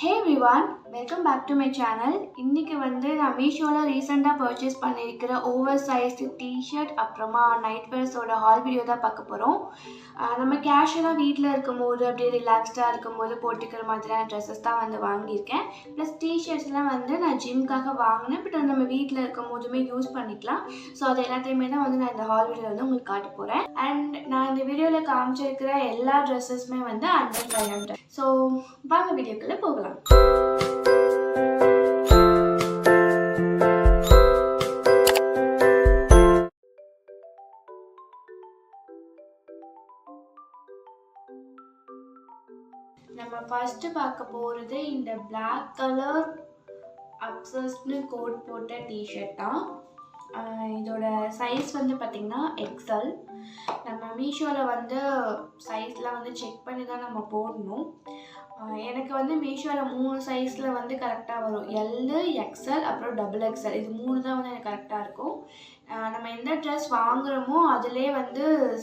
Hey everyone, welcome back to my channel. இன்னைக்கு நான் மீஷோல ரீசெண்டா பர்ச்சேஸ் பண்ணியிருக்கிற ஓவர் சைஸ்ட் டிஷர்ட் அப்புறமா நைட் வேர்ஸோட ஹால் வீடியோ தான் பார்க்க போகிறோம். நம்ம கேஷுவலாக வீட்டில் இருக்கும்போது அப்படியே ரிலாக்ஸ்டாக இருக்கும்போது போட்டுக்கிற மாதிரியான ட்ரெஸ்ஸஸ் தான் வாங்கியிருக்கேன். ப்ளஸ் டிஷர்ட்ஸ்லாம் நான் ஜிம்காக வாங்கினேன். பட் நம்ம வீட்டில் இருக்கும் போதுமே யூஸ் பண்ணிக்கலாம். ஸோ அது எல்லாத்தையுமே தான் நான் இந்த ஹால் வீடியோவில் உங்களுக்கு காட்ட போகிறேன். அண்ட் நான் இந்த வீடியோவில் காமிச்சிருக்கிற எல்லா ட்ரெஸ்ஸஸுமே அண்டர் 500. ஸோ வாங்க வீடியோக்குள்ளே போகலாம். நம்ம ஃபர்ஸ்ட் பார்க்க போகிறது இந்த பிளாக் கலர் அப்சஸ்ட்னு கோட் போட்ட டிஷர்ட் தான். இதோட சைஸ் பார்த்திங்கன்னா எக்ஸல். நம்ம மீஷோவில் சைஸ்லாம் செக் பண்ணி தான் நம்ம போடணும். எனக்கு மீஷோவில் 3 சைஸில் கரெக்டாக வரும். எல்லு, எக்ஸல், அப்புறம் டபுள் எக்ஸல். இது 3 தான் எனக்கு கரெக்டாக இருக்கும். நம்ம எந்த ட்ரெஸ் வாங்குகிறோமோ அதிலே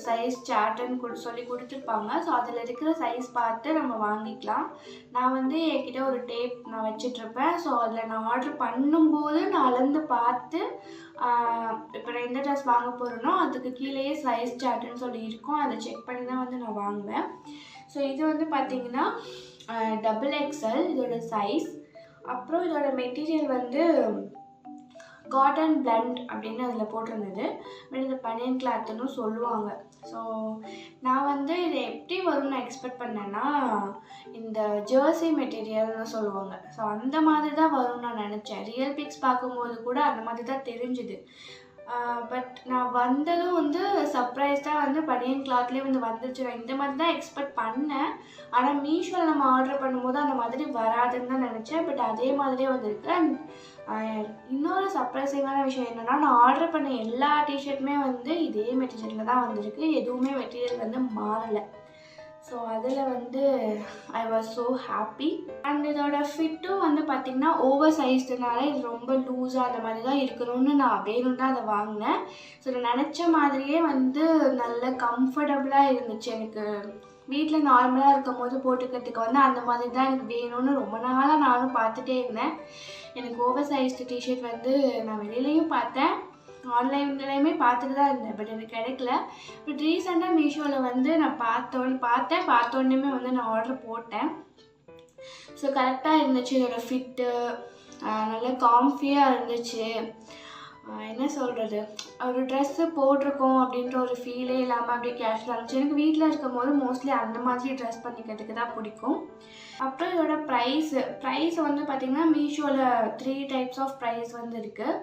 சைஸ் சார்ட்டுன்னு சொல்லி கொடுத்துருப்பாங்க. ஸோ அதில் இருக்கிற சைஸ் பார்த்து நம்ம வாங்கிக்கலாம். நான் என்கிட்ட ஒரு டேப் நான் வச்சிட்ருப்பேன். ஸோ அதில் நான் ஆர்டர் பண்ணும்போது நான் அளந்து பார்த்து இப்போ நான் எந்த ட்ரெஸ் வாங்க போகிறேனோ அதுக்கு கீழேயே சைஸ் சார்ட்டுன்னு சொல்லி இருக்கும். அதை செக் பண்ணி தான் நான் வாங்குவேன். ஸோ இது பார்த்திங்கன்னா டபுள் எக்ஸல் இதோட சைஸ். அப்புறம் இதோட மெட்டீரியல் காட்டன் பிளண்ட் அப்படின்னு அதில் போட்டிருந்தது. பட் இது பனியன் கிளாத்துன்னு சொல்லுவாங்க. ஸோ நான் இதை எப்படி வரும்னு எக்ஸ்பெக்ட் பண்ணேன்னா இந்த ஜெர்சி மெட்டீரியல்னு சொல்லுவாங்க. ஸோ அந்த மாதிரி தான் வரும்னு நான் நினச்சேன். ரியல் பிக்ஸ் பார்க்கும்போது கூட அந்த மாதிரி தான் தெரிஞ்சுது. பட் நான் வந்ததும் சர்ப்ரைஸ்டாக பனியன் கிளாத்லேயே வந்துருச்சு. நான் இந்த மாதிரி தான் எக்ஸ்பெக்ட் பண்ணேன். ஆனால் மீஷோவில் நம்ம ஆர்டர் பண்ணும்போது அந்த மாதிரி வராதுன்னு தான் நினச்சேன். பட் அதே மாதிரியே வந்திருக்கு. இன்னொரு சர்ப்ரைசிங்கான விஷயம் என்னென்னா, நான் ஆர்டர் பண்ண எல்லா டிஷர்ட்டுமே இதே மெட்டீரியலில் தான் வந்திருக்கு. எதுவுமே மெட்டீரியல் மாறலை. ஸோ அதில் I was so happy. And இதோட ஃபிட்டும் பார்த்திங்கன்னா ஓவர் சைஸ்டுனால இது ரொம்ப லூஸாக அந்த மாதிரி தான் இருக்கணும்னு நான் வேணும் தான் அதை வாங்கினேன். ஸோ நான் நினச்ச மாதிரியே நல்ல கம்ஃபர்டபுளாக இருந்துச்சு. எனக்கு வீட்டில் நார்மலாக இருக்கும் போது போட்டுக்கிறதுக்கு அந்த மாதிரி தான் எனக்கு வேணும்னு ரொம்ப நாளாக நானும் பார்த்துட்டே இருந்தேன். எனக்கு ஓவர் சைஸ்டு டிஷர்ட் நான் வெளியிலையும் பார்த்தேன், ஆன்லைன்லேயுமே பார்த்துட்டு தான் இருந்தேன். பட் எனக்கு கிடைக்கல. பட் ரீசெண்டாக மீஷோவில் நான் பார்த்தோன்னே நான் ஆர்டர் போட்டேன். ஸோ கரெக்டாக இருந்துச்சு. இதோட ஃபிட்டு நல்லா காம்ஃபியாக இருந்துச்சு. என்ன சொல்கிறது, ஒரு ட்ரெஸ்ஸு போட்டிருக்கோம் அப்படின்ற ஒரு ஃபீலே இல்லாமல் அப்படியே கேஷுவலாக இருந்துச்சு. எனக்கு வீட்டில் இருக்கும் போது மோஸ்ட்லி அந்த மாதிரி ட்ரெஸ் பண்ணிக்கிறதுக்கு தான் பிடிக்கும். அப்புறம் இதோட ப்ரைஸ் பார்த்திங்கன்னா மீஷோவில் 3 டைப்ஸ் ஆஃப் ப்ரைஸ் இருக்குது.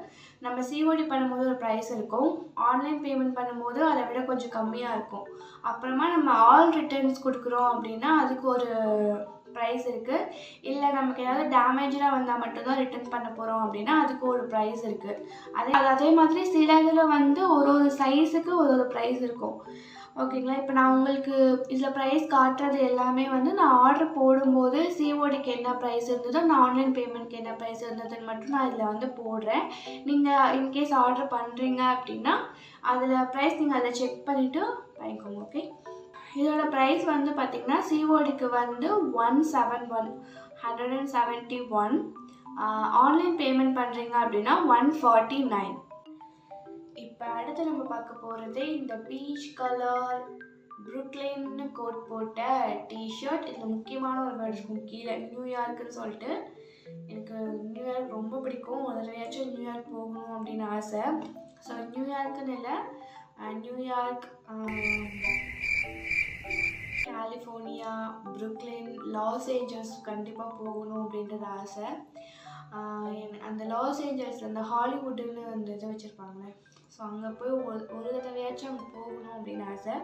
நம்ம சிஓடி பண்ணும்போது ஒரு ப்ரைஸ் இருக்கும். ஆன்லைன் பேமெண்ட் பண்ணும்போது அதை விட கொஞ்சம் கம்மியாக இருக்கும். அப்புறமா நம்ம ஆல் ரிட்டர்ன்ஸ் கொடுக்குறோம் அப்படின்னா அதுக்கு ஒரு ப்ரைஸ் இருக்குது. இல்லை நமக்கு ஏதாவது டேமேஜாக வந்தால் மட்டும்தான் ரிட்டர்ன் பண்ண போகிறோம் அப்படின்னா அதுக்கு ஒரு ப்ரைஸ் இருக்குது. அதே மாதிரி சில இதில் ஒரு சைஸுக்கு ஒரு ப்ரைஸ் இருக்கும். ஓகேங்களா? இப்போ நான் உங்களுக்கு இதில் ப்ரைஸ் காட்டுறது எல்லாமே நான் ஆர்டர் போடும்போது சிஓடிக்கு என்ன ப்ரைஸ் இருந்ததோ, நான் ஆன்லைன் பேமெண்ட்க்கு என்ன ப்ரைஸ் இருந்ததுன்னு மட்டும் நான் இதில் போடுறேன். நீங்கள் இன்கேஸ் ஆர்டர் பண்ணுறீங்க அப்படின்னா அதில் ப்ரைஸ் நீங்கள் அதை செக் பண்ணிவிட்டு வாங்கிக்கோங்க. ஓகே, இதோட ப்ரைஸ் பார்த்திங்கன்னா சிஓடிக்கு 171. ஆன்லைன் பேமெண்ட் பண்ணுறீங்க அப்படின்னா 149. இப்போ அடுத்து நம்ம பார்க்க போகிறது இந்த பீச் கலர் புருக்லின்னு கோட் போட்ட டிஷர்ட். இதில் முக்கியமான ஒரு வேர்டு இருக்கும் கீழே, நியூயார்க்குன்னு சொல்லிட்டு. எனக்கு நியூயார்க் ரொம்ப பிடிக்கும். ஒரு தடவையாச்சும் நியூயார்க் போகணும் அப்படின்னு ஆசை. ஸோ நியூயார்க்குன்னு இல்லை, New York, California, Brooklyn, Los Angeles கண்டிப்பாக போகணும் அப்படின்றது ஆசை. அந்த லாஸ் ஏஞ்சல்ஸில் அந்த ஹாலிவுட்டுன்னு அந்த இதை வச்சுருப்பாங்க. ஸோ அங்கே போய் ஒரு தடவையாச்சும் அங்கே போகணும் அப்படின்னு ஆசை.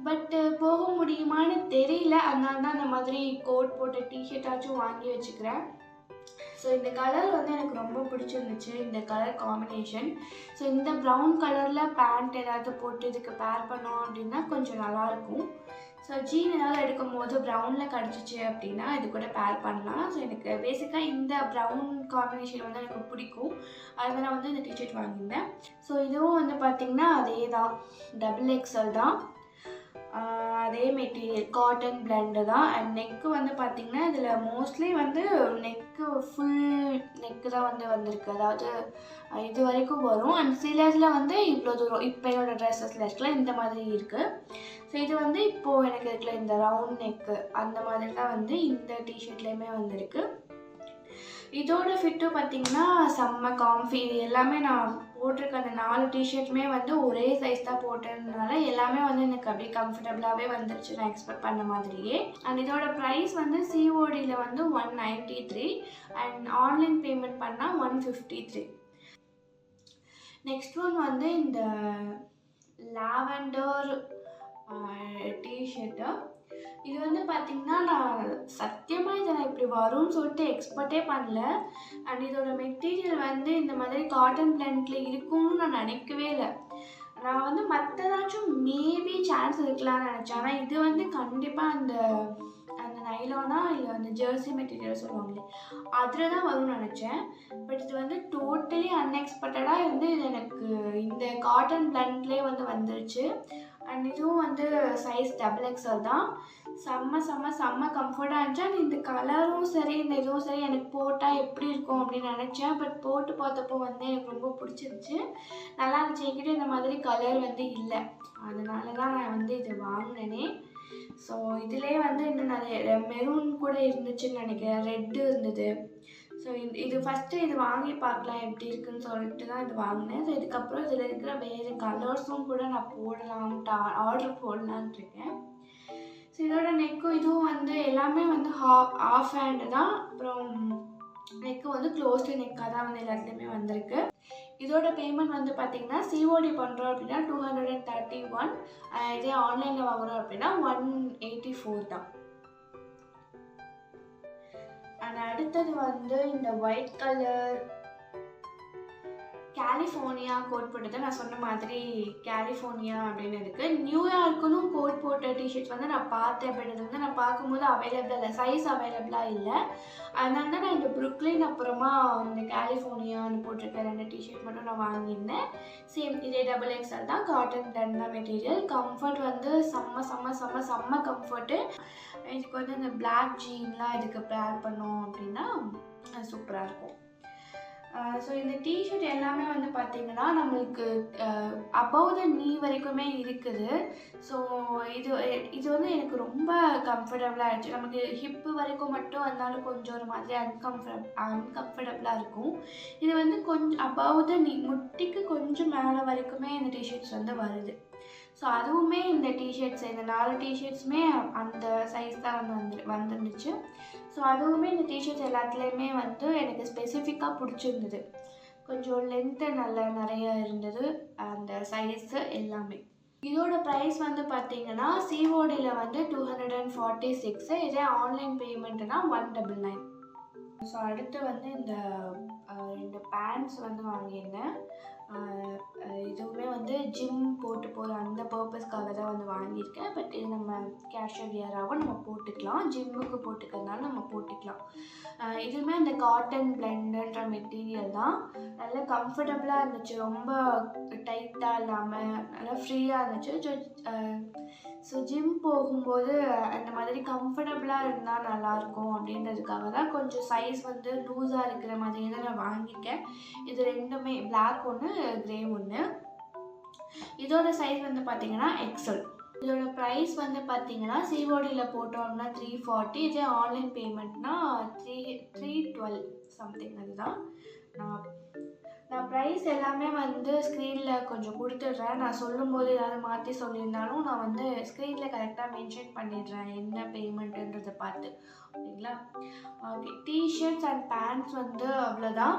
பட்டு போக முடியுமான்னு தெரியல. அதனால தான் அந்த மாதிரி கோட் போட்ட டிஷர்ட்டாச்சும் வாங்கி வச்சுக்கிறேன். ஸோ இந்த கலர் எனக்கு ரொம்ப பிடிச்சிருந்துச்சு, இந்த கலர் காம்பினேஷன். ஸோ இந்த ப்ரௌன் கலரில் பேண்ட் ஏதாவது போட்டு இதுக்கு பேர் பண்ணோம் அப்படின்னா கொஞ்சம் நல்லாயிருக்கும். ஸோ ஜீன் ஏதாவது எடுக்கும் போது ப்ரௌனில் கிடச்சிச்சு அப்படின்னா இது கூட பேர் பண்ணலாம். ஸோ எனக்கு பேசிக்காக இந்த ப்ரௌன் காம்பினேஷன் எனக்கு பிடிக்கும். அதனால் நான் இந்த டிஷர்ட் வாங்கியிருந்தேன். ஸோ இதுவும் பார்த்திங்கன்னா அதே தான், டபுள் எக்ஸல் தான். அதே மெட்டீரியல் காட்டன் பிளெண்டு தான். அண்ட் நெக்கு வந்து பார்த்திங்கன்னா இதில் மோஸ்ட்லி வந்து நெக்கு ஃபுல் நெக்கு தான் வந்து வந்திருக்கு. அதாவது இது வரைக்கும் வரும். அண்ட் சிலர்ஸில் வந்து இவ்வளோ தூரம் இப்போ என்னோடய ட்ரெஸ்ஸஸில் இருக்கலாம் இந்த மாதிரி இருக்குது. ஸோ இது வந்து இப்போது எனக்கு இருக்கிற இந்த ரவுண்ட் நெக்கு அந்த மாதிரி தான் வந்து இந்த டிஷர்ட்லேயுமே வந்திருக்கு. இதோட ஃபிட்டும் பார்த்திங்கன்னா செம்ம காம்ஃபி. இது எல்லாமே நான் போட்டிருக்க அந்த 4 டிஷர்ட்டுமே வந்து ஒரே சைஸ் தான் போட்டதுனால எல்லாமே வந்து எனக்கு அப்படியே கம்ஃபர்டபுளாகவே வந்துருச்சு நான் எக்ஸ்பெக்ட் பண்ண மாதிரியே. அண்ட் இதோட ப்ரைஸ் வந்து சிஓடியில் வந்து 193 அண்ட் ஆன்லைன் பேமெண்ட் பண்ணால் 153. நெக்ஸ்ட் ஒன் வந்து இந்த லாவெண்டர் டிஷர்ட்டு. இது வந்து பார்த்திங்கன்னா நான் சத்தியமாக இதை நான் இப்படி வரும்னு சொல்லிட்டு எக்ஸ்பெக்டே பண்ணல. அண்ட் இதோட மெட்டீரியல் வந்து இந்த மாதிரி காட்டன் பிளெண்டில் இருக்கும்னு நான் நினைக்கவே இல்லை. நான் வந்து மற்றதாச்சும் மேபி சான்ஸ் இருக்கலாம்னு நினச்சேன். ஆனால் இது வந்து கண்டிப்பாக அந்த நைலானா இல்லை அந்த ஜெர்சி மெட்டீரியல் சொல்லுவாங்களே அதில் தான் வரும்னு நினச்சேன். பட் இது வந்து டோட்டலி அன்எக்ஸ்பெக்டடாக இருந்து இது எனக்கு இந்த காட்டன் பிளெண்ட்லேயே வந்து வந்துருச்சு. அண்ட் இதுவும் வந்து சைஸ் XXL தான். செம்ம கம்ஃபர்ட்டாக இருந்துச்சு. அண்ட் இந்த கலரும் சரி இந்த இதுவும் சரி எனக்கு போட்டால் எப்படி இருக்கும் அப்படின்னு நினச்சேன். பட் போட்டு பார்த்தப்போ வந்து எனக்கு ரொம்ப பிடிச்சிருந்துச்சு, நல்லா இருந்துச்சு. என்கிட்ட இந்த மாதிரி கலர் வந்து இல்லை, அதனால தான் நான் வந்து இது வாங்கினேனே. ஸோ இதிலே வந்து இன்னும் நிறைய மெரூன் கூட இருந்துச்சுன்னு நினைக்கிறேன், ரெட்டு இருந்தது. ஸோ இது ஃபஸ்ட்டு இது வாங்கி பார்க்கலாம் எப்படி இருக்குன்னு சொல்லிட்டு தான் இது வாங்கினேன். ஸோ இதுக்கப்புறம் இதில் இருக்கிற வேறு கலர்ஸும் கூட நான் போடலான்ட்டு ஆர்டர் போடலான்ட்டு இருக்கேன். ஸோ இதோட நெக்கும் இதுவும் வந்து எல்லாமே வந்து ஆஃப் ஹேண்டு தான். அப்புறம் நெக்கு வந்து க்ளோஸ்டு நெக்காக தான் வந்து எல்லாத்துலேயுமே வந்திருக்கு. இதோட பேமெண்ட் வந்து பார்த்திங்கன்னா சிஓடி பண்ணுறோம் அப்படின்னா 231, இதே ஆன்லைனில் வாங்குகிறோம் அப்படின்னா 184 தான். அண்ட் அடுத்தது வந்து இந்த ஒயிட் கலர் கலிஃபோர்னியா கோட் போட்டது. நான் சொன்ன மாதிரி கலிஃபோர்னியா அப்படின்னு இருக்குது. நியூயார்க்குன்னு கோட் போட்ட டிஷர்ட்ஸ் வந்து நான் பார்த்தேன். பட் இது வந்து நான் பார்க்கும்போது அவைலபிளாக இல்லை, சைஸ் அவைலபிளாக இல்லை. அதனால தான் நான் இந்த புருக்லின் அப்புறமா இந்த கலிஃபோர்னியான்னு போட்டிருக்க 2 டிஷர்ட் மட்டும் நான் வாங்கியிருந்தேன். சேம் இதே XXL தான், காட்டன் பிளெண்ட் தான் மெட்டீரியல். கம்ஃபர்ட் வந்து செம்ம கம்ஃபர்ட்டு. இதுக்கு வந்து இந்த பிளாக் ஜீன்லாம் இதுக்கு பேர் பண்ணோம் அப்படின்னா சூப்பராக இருக்கும். ஸோ இந்த டிஷர்ட் எல்லாமே வந்து பார்த்திங்கன்னா நம்மளுக்கு அபவ் த நீ வரைக்குமே இருக்குது. ஸோ இது வந்து எனக்கு ரொம்ப கம்ஃபர்டபுளாக ஆகிடுச்சு. நமக்கு ஹிப்பு வரைக்கும் மட்டும் வந்தாலும் கொஞ்சம் ஒரு மாதிரி அன்கம்ஃபர்டபுளாக இருக்கும். இது வந்து கொஞ்சம் அபவ் த நீ முட்டிக்கு கொஞ்சம் மேலே வரைக்குமே இந்த டிஷர்ட்ஸ் வந்து வருது. ஸோ அதுவுமே இந்த டிஷர்ட்ஸ் இந்த 4 டிஷர்ட்ஸுமே அந்த சைஸ் தான் வந்துருந்துச்சு. ஸோ அதுவுமே இந்த டிஷர்ட்ஸ் எல்லாத்துலேயுமே வந்து எனக்கு ஸ்பெசிஃபிக்காக பிடிச்சிருந்தது. கொஞ்சம் லென்த்து நிறைய இருந்தது, அந்த சைஸு எல்லாமே. இதோட ப்ரைஸ் வந்து பார்த்திங்கன்னா சிஓடியில் வந்து 246, இதே ஆன்லைன் பேமெண்ட்டுனா 199. ஸோ அடுத்து வந்து இந்த 2 பேண்ட்ஸ் வந்து வாங்கியிருந்தேன். இதுவுமே வந்து ஜிம் போட்டு போகிற அந்த பர்பஸ்க்காக தான் வந்து வாங்கியிருக்கேன். பட் இது நம்ம கேஷுவல் வியராகவும் நம்ம போட்டுக்கலாம், ஜிம்முக்கு போட்டுக்கிறதுனால நம்ம போட்டுக்கலாம். இதுவுமே அந்த காட்டன் பிளெண்டுன்ற மெட்டீரியல் தான். நல்லா கம்ஃபர்டபுளாக இருந்துச்சு, ரொம்ப டைட்டாக இல்லாமல் நல்லா ஃப்ரீயாக இருந்துச்சு. ஸோ ஜிம் போகும்போது அந்த மாதிரி கம்ஃபர்டபுளாக இருந்தால் நல்லாயிருக்கும் அப்படின்றதுக்காக தான் கொஞ்சம் சைஸ் வந்து லூஸாக இருக்கிற மாதிரி தான் நான் வாங்கியிருக்கேன். இது ரெண்டுமே பிளாக் ஒன்று, கிரே ஒன்று. இதோட சைஸ் வந்து பார்த்திங்கன்னா XL. இதோட ப்ரைஸ் வந்து பார்த்திங்கன்னா சிஓடியில் போட்டோம்னா 340, இதே ஆன்லைன் பேமெண்ட்னா 312 சம்திங். அதுதான் நான் ப்ரைஸ் எல்லாமே வந்து ஸ்க்ரீனில் கொஞ்சம் கொடுத்துட்றேன். நான் சொல்லும்போது ஏதாவது மாற்றி சொல்லியிருந்தாலும் நான் வந்து ஸ்க்ரீனில் கரெக்டாக மென்ஷன் பண்ணிடுறேன் என்ன பேமெண்ட்டுன்றதை பார்த்து, ஓகேங்களா? ஓகே, டிஷர்ட்ஸ் அண்ட் பேண்ட்ஸ் வந்து அவ்வளோதான்.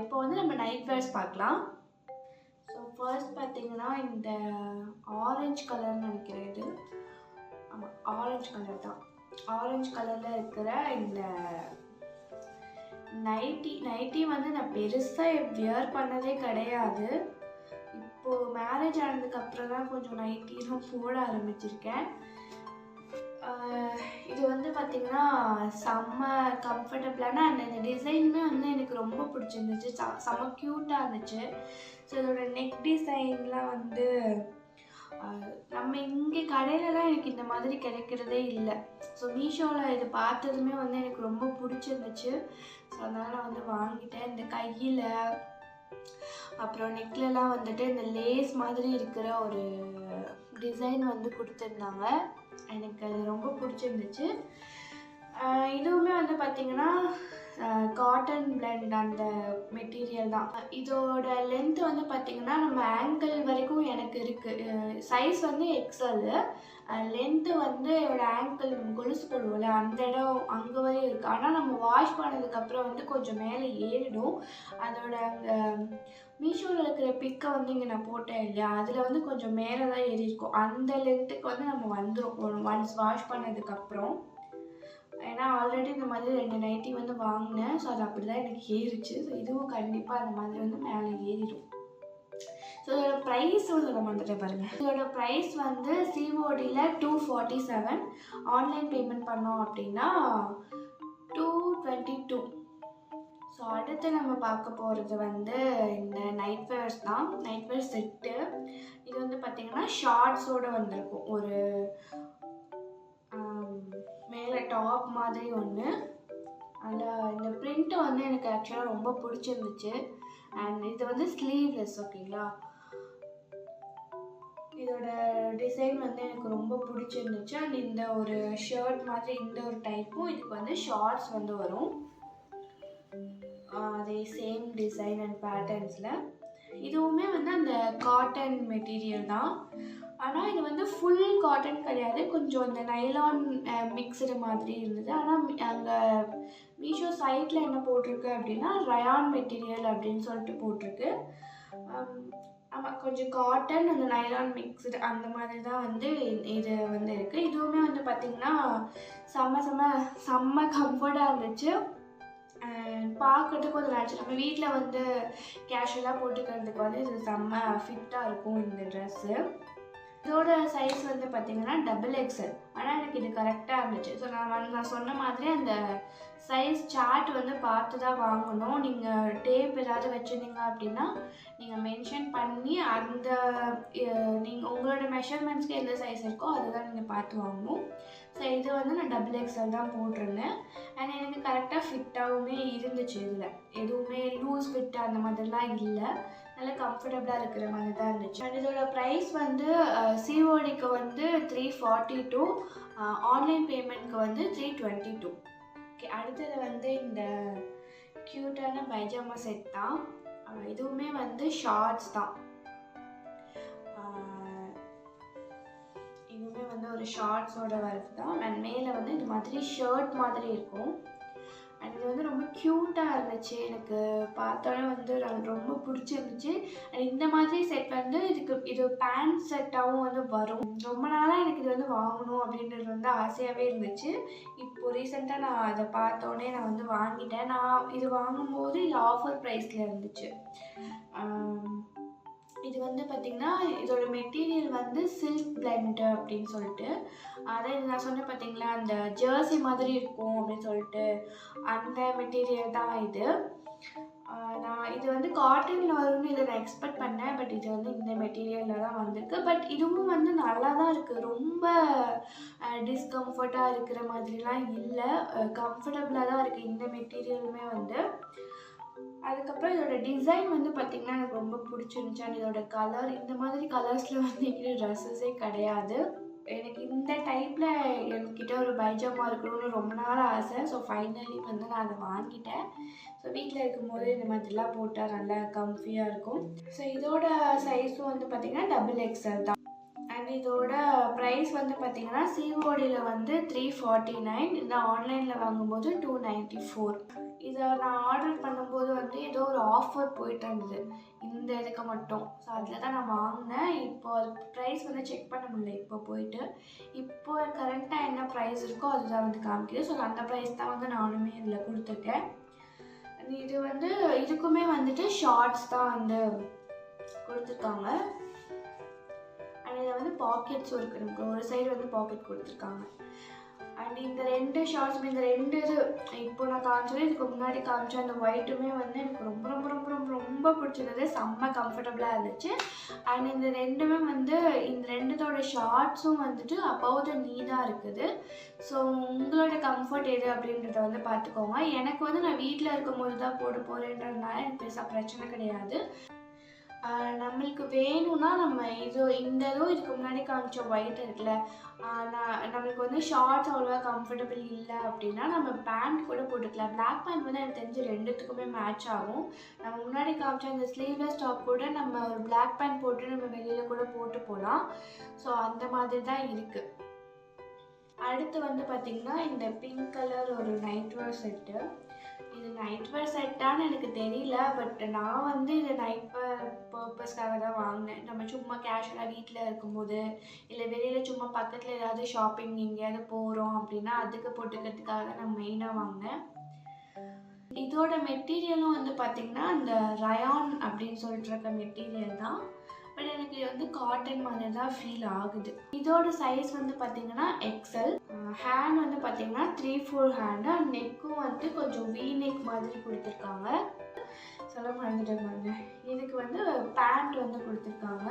இப்போ வந்து நம்ம நைட் வேர்ஸ் பார்க்கலாம். ஸோ ஃபர்ஸ்ட் பார்த்திங்கன்னா இந்த ஆரஞ்சு கலர்னு நினைக்கிறேன், இது ஆமாம் ஆரஞ்சு கலர் தான். ஆரஞ்சு கலரில் இருக்கிற இந்த நைட்டி வந்து நான் பெருசாக வியர் பண்ணதே கிடையாது. இப்போது மேரேஜ் ஆனதுக்கப்புறம் தான் கொஞ்சம் நைட்டிலாம் போட ஆரம்பிச்சிருக்கேன். இது வந்து பார்த்திங்கன்னா செம்ம கம்ஃபர்டபுளான அந்த டிசைனுமே வந்து எனக்கு ரொம்ப பிடிச்சிருந்துச்சு, செம்ம க்யூட்டாக இருந்துச்சு. ஸோ இதோட நெக் டிசைன்லாம் வந்து நம்ம இங்கே கடையிலலாம் எனக்கு இந்த மாதிரி கிடைக்கிறதே இல்லை. ஸோ மீஷோவில் இது பார்த்ததுமே வந்து எனக்கு ரொம்ப பிடிச்சிருந்துச்சு. ஸோ அதனால் நான் வந்து வாங்கிட்டேன். இந்த கையில் அப்புறம் நெக்லலாம் வந்துட்டு இந்த லேஸ் மாதிரி இருக்கிற ஒரு டிசைன் வந்து கொடுத்துருந்தாங்க. எனக்கு அது ரொம்ப பிடிச்சிருந்துச்சு. இதுவுமே வந்து பார்த்திங்கன்னா காட்டன் பிளெண்ட் அந்த மெட்டீரியல் தான். இதோட லென்த் வந்து பார்த்திங்கன்னா நம்ம ஆங்கிள் வரைக்கும் எனக்கு இருக்குது. சைஸ் வந்து எக்ஸல். லென்த்து வந்து என்னோடய ஆங்கிள் கொலுசு போடுவோம்ல அந்த இடம் அங்கே வரையும் இருக்குது. ஆனால் நம்ம வாஷ் பண்ணதுக்கப்புறம் வந்து கொஞ்சம் மேலே ஏறிடும். அதோட அங்கே மீஷோவில் இருக்கிற பிக்கை வந்து இங்கே நான் போட்டேன் இல்லையா, அதில் வந்து கொஞ்சம் மேலே தான் ஏறி இருக்கும். அந்த லென்த்துக்கு வந்து நம்ம வந்துடும் ஒன்ஸ் வாஷ் பண்ணதுக்கப்புறம். ஏன்னா ஆல்ரெடி இந்த மாதிரி 2 நைட்டி வந்து வாங்கினேன். ஸோ அது அப்படி தான் எனக்கு ஏறிச்சு. ஸோ இதுவும் கண்டிப்பாக அந்த மாதிரி வந்து மேலே ஏறிடும். ஸோ இதோட ப்ரைஸும் சொல்ல வந்துட்டு பாருங்கள். இதோட ப்ரைஸ் வந்து சிஓடியில் 247. ஆன்லைன் பேமெண்ட் பண்ணோம் அப்படின்னா 222. ஸோ அடுத்து நம்ம பார்க்க போகிறது வந்து இந்த நைட் வேர்ஸ் தான். நைட் வேர் செட்டு. இது வந்து பார்த்திங்கன்னா ஷார்ட்ஸோடு வந்திருக்கும். ஒரு மேலே டாப் மாதிரி ஒன்று. அதில் இந்த பிரிண்ட்டு வந்து எனக்கு ஆக்சுவலாக ரொம்ப பிடிச்சிருந்துச்சு. அண்ட் இது வந்து ஸ்லீவ்லெஸ். ஓகேங்களா, இதோட டிசைன் வந்து எனக்கு ரொம்ப பிடிச்சிருந்துச்சு. அண்ட் இந்த ஒரு ஷர்ட் மாதிரி இந்த ஒரு டைப்பும் இதுக்கு வந்து ஷார்ட்ஸ் வந்து வரும். அதே சேம் டிசைன் அண்ட் பேட்டர்ன்ஸில். இதுவுமே வந்து அந்த காட்டன் மெட்டீரியல் தான். ஆனால் இது வந்து ஃபுல் காட்டன் கிடையாது, கொஞ்சம் இந்த நைலான் மிக்சடு மாதிரி இருந்தது. ஆனால் அங்கே மீஷோ சைட்டில் என்ன போட்டிருக்கு அப்படின்னா ரயான் மெட்டீரியல் அப்படின்னு சொல்லிட்டு போட்டிருக்கு. ஆமாம், கொஞ்சம் காட்டன் அந்த நைலான் மிக்சடு அந்த மாதிரி தான் வந்து இது வந்து இருக்குது. இதுவுமே வந்து பார்த்திங்கன்னா செம்ம கம்ஃபர்ட்டாக இருந்துச்சு. பார்க்கறதுக்கு கொஞ்சம் நேச்சுரல். நம்ம வீட்டில் வந்து கேஷுவலாக போட்டுக்கிறதுக்கு வந்து இது செம்ம ஃபிட்டாக இருக்கும் இந்த ட்ரெஸ்ஸு. இதோட சைஸ் வந்து பார்த்திங்கன்னா XXL. ஆனால் எனக்கு இது கரெக்டாக இருந்துச்சு. ஸோ நான் சொன்ன மாதிரி அந்த சைஸ் சார்ட் வந்து பார்த்து தான் வாங்கணும். நீங்கள் டேப் ஏதாவது வச்சுருந்தீங்க அப்படின்னா நீங்கள் மென்ஷன் பண்ணி அந்த நீங்கள் உங்களோட மெஷர்மெண்ட்ஸ்க்கு எந்த சைஸ் இருக்கோ அதுதான் நீங்கள் பார்த்து வாங்கணும். ஸோ இது வந்து நான் XXL தான் போட்டிருந்தேன். அண்ட் எனக்கு கரெக்டாக ஃபிட்டாகவுமே இருந்துச்சு. இதில் எதுவுமே லூஸ் ஃபிட் அந்த மாதிரிலாம் இல்லை, நல்லா கம்ஃபர்டபுளாக இருக்கிற மாதிரி தான் இருந்துச்சு. அண்ட் இதோட ப்ரைஸ் வந்து சிஓடிக்கு வந்து 342, ஆன்லைன் பேமெண்ட்க்கு வந்து 322. ஓகே, அடுத்தது வந்து இந்த க்யூட்டான பைஜாமா செட் தான். இதுவுமே வந்து ஷார்ட்ஸ் தான். இதுவுமே வந்து ஒரு ஷார்ட்ஸோட வருது தான். அண்ட் மேலே வந்து இது மாதிரி ஷர்ட் மாதிரி இருக்கும். அண்ட் இது வந்து ரொம்ப க்யூட்டாக இருந்துச்சு. எனக்கு பார்த்தோன்னே வந்து ரொம்ப பிடிச்சிருந்துச்சு. அண்ட் இந்த மாதிரி செட் வந்து இது பேண்ட் செட்டாகவும் வந்து வரும். ரொம்ப நாளாக எனக்கு இது வந்து வாங்கணும் அப்படின்றது வந்து ஆசையாகவே இருந்துச்சு. இப்போது ரீசெண்டாக நான் அதை பார்த்தோன்னே நான் வந்து வாங்கிட்டேன். நான் இது வாங்கும்போது இது ஆஃபர் ப்ரைஸில் இருந்துச்சு. இது வந்து பார்த்திங்கன்னா இதோட மெட்டீரியல் வந்து சில்க் பிளெண்டு அப்படின்னு சொல்லிட்டு, அதான் நான் சொன்னேன் பார்த்திங்களா அந்த ஜெர்சி மாதிரி இருக்கும் அப்படின்னு சொல்லிட்டு, அந்த மெட்டீரியல் தான் இது. நான் இது வந்து காட்டனில் வரும்னு இதை நான் எக்ஸ்பெக்ட் பண்ணேன். பட் இது வந்து இந்த மெட்டீரியலில் தான் வந்திருக்கு. பட் இதுவும் வந்து நல்லா தான் இருக்குது. ரொம்ப டிஸ்கம்ஃபர்ட்டாக இருக்கிற மாதிரிலாம் இல்லை, கம்ஃபர்டபுளாக தான் இருக்குது இந்த மெட்டீரியலுமே வந்து. அதுக்கப்புறம் இதோட டிசைன் வந்து பார்த்திங்கன்னா எனக்கு ரொம்ப பிடிச்சிருந்துச்சு. அண்ட் இதோட கலர், இந்த மாதிரி கலர்ஸில் வந்து என்கிட்ட ட்ரெஸ்ஸஸே கிடையாது. எனக்கு இந்த டைப்பில் என்கிட்ட ஒரு பைஜாமா இருக்கணும்னு ரொம்ப நாள் ஆசை. ஸோ ஃபைனலி வந்து நான் அதை வாங்கிட்டேன். ஸோ வீட்டில் இருக்கும்போது இந்த மாதிரிலாம் போட்டால் நல்லா கம்ஃபியாக இருக்கும். ஸோ இதோட சைஸும் வந்து பார்த்திங்கன்னா XXL தான். அண்ட் இதோட ப்ரைஸ் வந்து பார்த்திங்கன்னா சிஓடியில் வந்து 349, இந்த ஆன்லைனில் வாங்கும்போது 294. இதை நான் ஆர்டர் பண்ணும்போது வந்து ஏதோ ஒரு ஆஃபர் போயிட்டு இருந்தது இந்த இதுக்கு மட்டும். ஸோ அதில் தான் நான் வாங்கினேன். இப்போ ப்ரைஸ் வந்து செக் பண்ண முடியல இப்போ போயிட்டு. இப்போ கரெக்டாக என்ன ப்ரைஸ் இருக்கோ அதுதான் வந்து காமிக்குது. ஸோ அந்த ப்ரைஸ் தான் வந்து நானுமே இதில் கொடுத்துருக்கேன். இது வந்து இதுக்குமே வந்துட்டு ஷார்ட்ஸ் தான் வந்து கொடுத்துருக்காங்க. அண்ட் இதில் வந்து பாக்கெட்ஸும் இருக்குது. நமக்கு ஒரு சைடு வந்து பாக்கெட் கொடுத்துருக்காங்க. அண்ட் இந்த 2 ஷார்ட்ஸுமே இந்த 2 இது இப்போ நான் காமிச்சது இதுக்கு முன்னாடி காமிச்ச அந்த ஒயிட்டுமே வந்து எனக்கு ரொம்ப ரொம்ப ரொம்ப ரொம்ப ரொம்ப பிடிச்சிருந்தது. செம்ம கம்ஃபர்டபுளாக இருந்துச்சு. அண்ட் இந்த 2மே வந்து இந்த 2தோட ஷார்ட்ஸும் வந்துட்டு அபவ் த நீ தான் இருக்குது. ஸோ உங்களோட கம்ஃபர்ட் எது அப்படின்றத வந்து பார்த்துக்கோங்க. எனக்கு வந்து நான் வீட்டில் இருக்கும்போது தான் போட போகிறேன்றதுனால எனக்கு பெருசாக பிரச்சனை கிடையாது. நம்மளுக்கு வேணும்னா நம்ம இதுக்கு முன்னாடி காமிச்ச ஒயிட் இருக்குல்ல, நம்மளுக்கு வந்து ஷார்ட்ஸ் அவ்வளோவா கம்ஃபர்டபுள் இல்லை அப்படின்னா நம்ம பேண்ட் கூட போட்டுக்கலாம். பிளாக் பேண்ட் வந்து எனக்கு தெரிஞ்சு 2த்துக்குமே மேட்ச் ஆகும். நம்ம முன்னாடி காமிச்ச அந்த ஸ்லீவ்லெஸ் டாப் கூட நம்ம ஒரு பிளாக் பேண்ட் போட்டு நம்ம வெளியில் கூட போட்டு போகலாம். ஸோ அந்த மாதிரி தான் இருக்குது. அடுத்து வந்து பார்த்திங்கன்னா இந்த பிங்க் கலர் ஒரு நைட் வேர் செட்டு. இது நைட் வேர் செட்டான்னு எனக்கு தெரியல. பட் நான் வந்து இது நைட் வேர் பர்பஸ்க்காக தான் வாங்கினேன். நம்ம சும்மா கேஷுவலாக வீட்டில் இருக்கும்போது இல்லை வெளியில் சும்மா பக்கத்தில் ஏதாவது ஷாப்பிங் எங்கேயாவது போகிறோம் அப்படின்னா அதுக்கு போட்டுக்கிறதுக்காக தான் நான் மெயினாக வாங்கினேன். இதோட மெட்டீரியலும் வந்து பார்த்திங்கன்னா அந்த ரயான் அப்படின்னு சொல்லிட்டு இருக்க மெட்டீரியல் தான். பட் எனக்கு இது வந்து காட்டன் மாதிரி தான் ஃபீல் ஆகுது. இதோட சைஸ் வந்து பார்த்திங்கன்னா எக்ஸல். ஹேண்ட் வந்து பார்த்திங்கன்னா 3/4 ஹேண்டு. நெக்கும் வந்து கொஞ்சம் வீ நெக் மாதிரி கொடுத்துருக்காங்க. சொல்ல மறந்துட்டேன் பாருங்க. இதுக்கு வந்து பேண்ட் வந்து கொடுத்துருக்காங்க.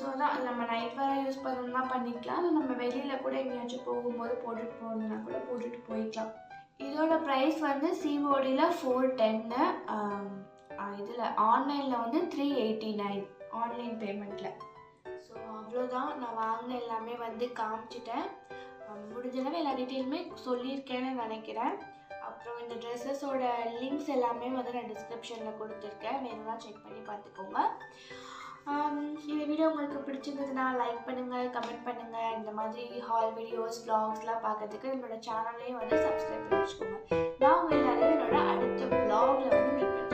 ஸோ தான் நம்ம நைட் வேறு யூஸ் பண்ணணும்னா பண்ணிக்கலாம். இல்லை நம்ம வெளியில் கூட எங்கேயாச்சும் போகும்போது போட்டுட்டு போகணுன்னா கூட போட்டுட்டு போய்க்கலாம். இதோட ப்ரைஸ் வந்து சிஓடியில் 410. இதில் ஆன்லைனில் வந்து 389 ஆன்லைன் பேமெண்ட்டில். ஸோ அவ்வளோதான். நான் வாங்கின எல்லாமே வந்து காமிச்சிட்டேன். முடிஞ்சளவு எல்லா டீட்டெயிலுமே சொல்லியிருக்கேன்னு நினைக்கிறேன். அப்புறம் இந்த ட்ரெஸ்ஸஸோட லிங்க்ஸ் எல்லாமே வந்து நான் டிஸ்கிரிப்ஷனில் கொடுத்துருக்கேன். வேணும்னா செக் பண்ணி பார்த்துக்கோங்க. இந்த வீடியோ உங்களுக்கு பிடிச்சிருந்ததுன்னா லைக் பண்ணுங்கள், கமெண்ட் பண்ணுங்கள். இந்த மாதிரி ஹால் வீடியோஸ், வ்ளாக்ஸ்லாம் பார்க்கறதுக்கு என்னோடய சேனல்லையும் வந்து சப்ஸ்கிரைப் பண்ணி வச்சுக்கோங்க. நான் உங்கள் எல்லாரையும் என்னோட அடுத்த வ்ளாகில் வந்து மீட் பண்ணுறேன்.